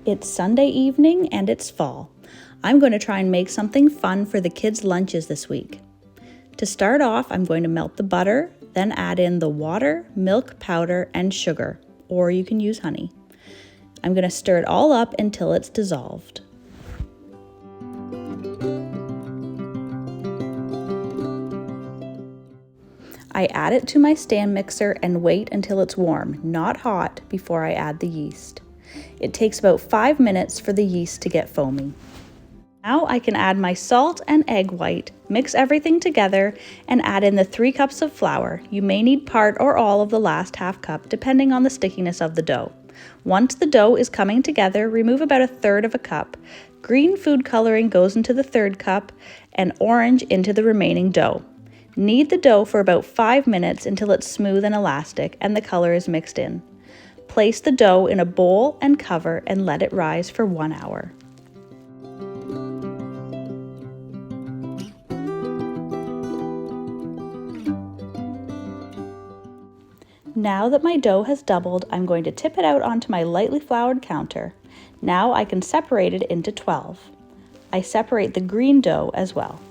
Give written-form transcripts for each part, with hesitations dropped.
It's Sunday evening and it's fall. I'm going to try and make something fun for the kids' lunches this week. To start off, I'm going to melt the butter, then add in the water, milk powder, and sugar, or you can use honey. I'm going to stir it all up until it's dissolved. I add it to my stand mixer and wait until it's warm, not hot, before I add the yeast. It takes about 5 minutes for the yeast to get foamy. Now I can add my salt and egg white, mix everything together, and add in the 3 cups of flour. You may need part or all of the last half cup, depending on the stickiness of the dough. Once the dough is coming together, remove about 1/3 of a cup. Green food coloring goes into the 1/3 cup, and orange into the remaining dough. Knead the dough for about 5 minutes until it's smooth and elastic and the color is mixed in. Place the dough in a bowl and cover and let it rise for 1 hour. Now that my dough has doubled, I'm going to tip it out onto my lightly floured counter. Now I can separate it into 12. I separate the green dough as well.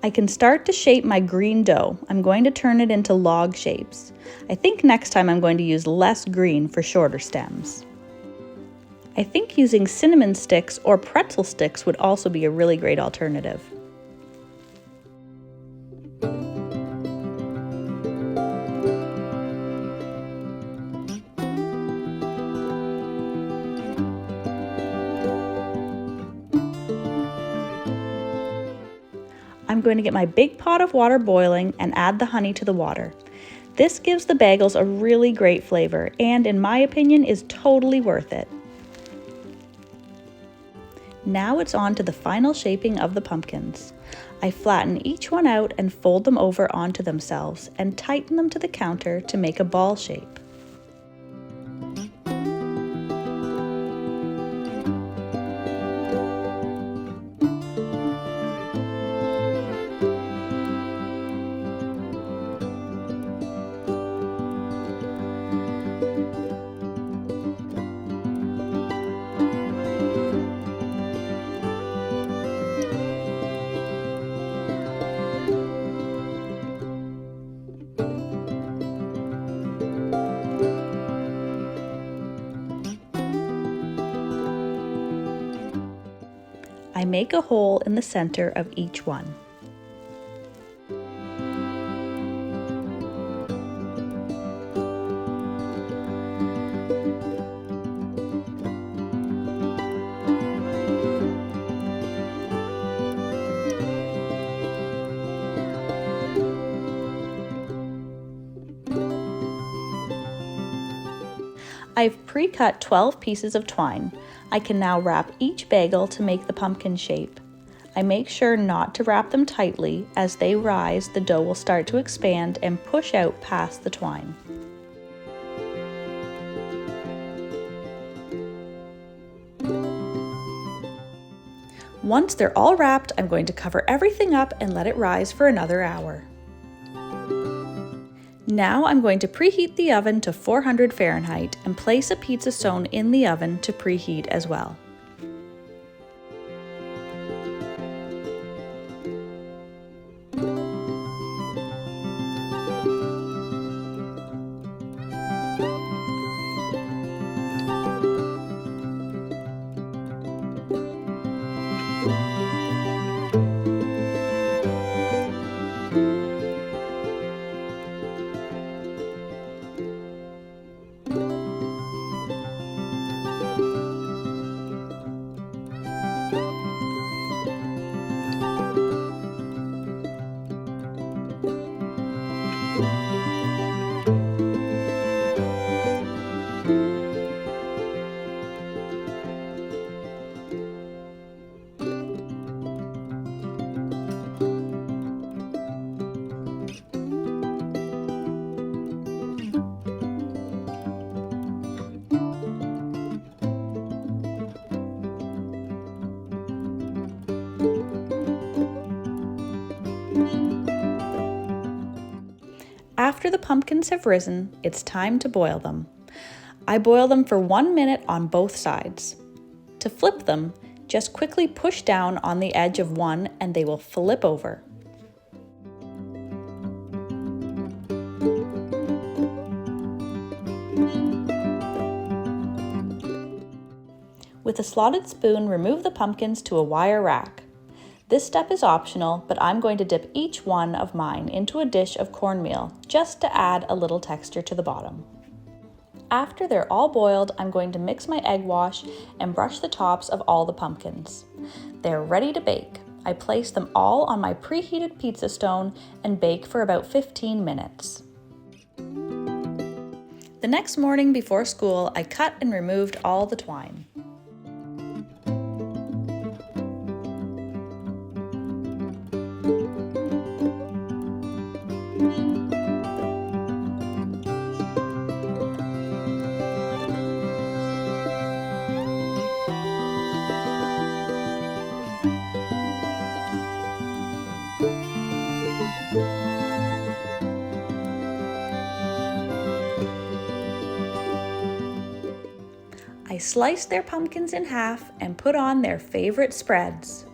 I can start to shape my green dough. I'm going to turn it into log shapes. I think next time I'm going to use less green for shorter stems. I think using cinnamon sticks or pretzel sticks would also be a really great alternative. I'm going to get my big pot of water boiling and add the honey to the water. This gives the bagels a really great flavor and, in my opinion, is totally worth it. Now it's on to the final shaping of the pumpkins. I flatten each one out and fold them over onto themselves and tighten them to the counter to make a ball shape. I make a hole in the center of each one. I've pre-cut 12 pieces of twine. I can now wrap each bagel to make the pumpkin shape. I make sure not to wrap them tightly. As they rise, the dough will start to expand and push out past the twine. Once they're all wrapped, I'm going to cover everything up and let it rise for another hour. Now I'm going to preheat the oven to 400 Fahrenheit and place a pizza stone in the oven to preheat as well. After the pumpkins have risen, it's time to boil them. I boil them for 1 minute on both sides. To flip them, just quickly push down on the edge of one and they will flip over. With a slotted spoon, remove the pumpkins to a wire rack. This step is optional, but I'm going to dip each one of mine into a dish of cornmeal just to add a little texture to the bottom. After they're all boiled, I'm going to mix my egg wash and brush the tops of all the pumpkins. They're ready to bake. I place them all on my preheated pizza stone and bake for about 15 minutes. The next morning before school, I cut and removed all the twine. I slice their pumpkins in half and put on their favorite spreads.